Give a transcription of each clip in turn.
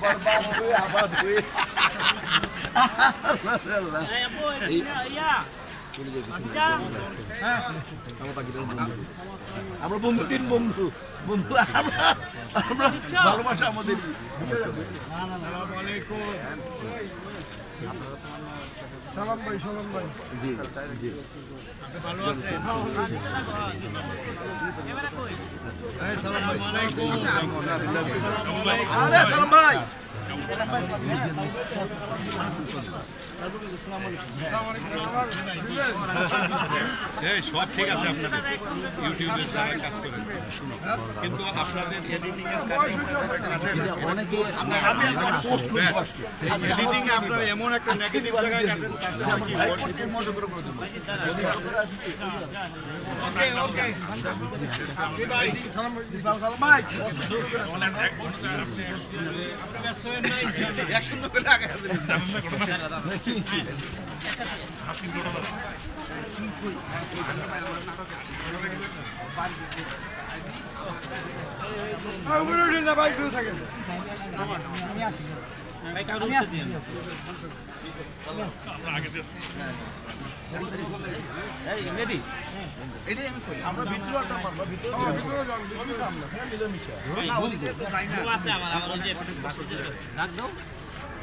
बर्बाद हुए आबाद हुए আমরা বন্ধু তিন বন্ধু বন্ধু আমরা ভালোবাসা আমাদের সালাম ভাই জি জি ভালো আছেন সালাম ভাই আরে সালাম ভাই সব ঠিক আছে আপনাদের ইউটিউবে যারা কাজ করেন কিন্তু আপনাদের এডিটিং এর এডিটিং এ আপনারা এমন একটা নেগেটিভ জায়গায় কাটেন ওকে ওকে ভাই সালাম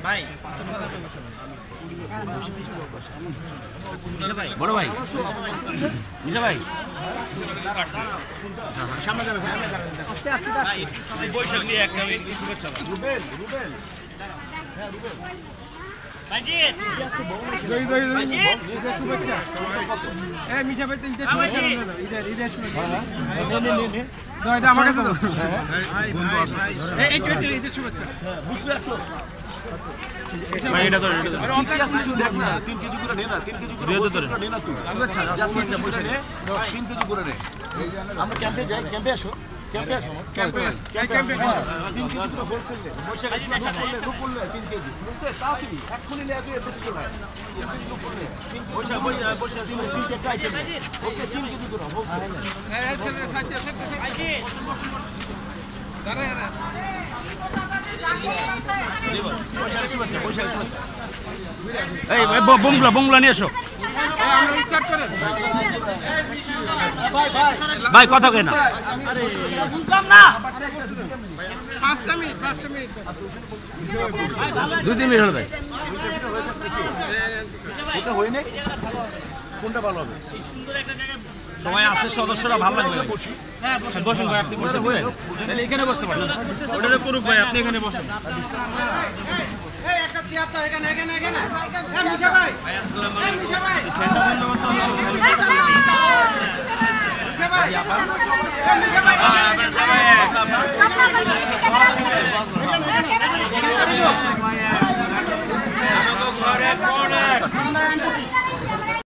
ভাই বড় ভাই মিশা ভাই সামনে যাবে বৈশাখ নিয়ে একটা শুভেচ্ছা রুবেল রুবেল হ্যাঁ রুবেল তিন কেজি করে নে না 3 কেজি করে নে না তুই 3 কেজি করে নে আমরা ক্যাম্পে যাই ক্যাম্পে আসো ক্যাম্পে আসো ক্যাম্পে 3 কেজি করে হোলসেল নে লোক করলে 3 কেজি বুঝছে তাড়াতাড়ি এক্ষুনি নিয়ে তুই বেশি চলে লোক করলে 3 কেজি আইটেম ওকে 3 কেজি করে হোলসেল এই বোমগুলা নিয়ে এসো ভাই কথা কেন বুঝলাম না 5 মিনিট 2-3 মিনিট হলো ভাই এটা হই নাই কোনটা ভালো হবে সময় আছে সদস্যরা ভালো লাগবে হ্যাঁ বসুন ভাই আপনি বসে হয়ে তাহলে এখানে বসতে পারেন ওটারে করুক ভাই আপনি এখানে বসেন এই একটা চেয়ার তো এখানে হ্যাঁ মিশা ভাই মিশা ভাই মিশা ভাই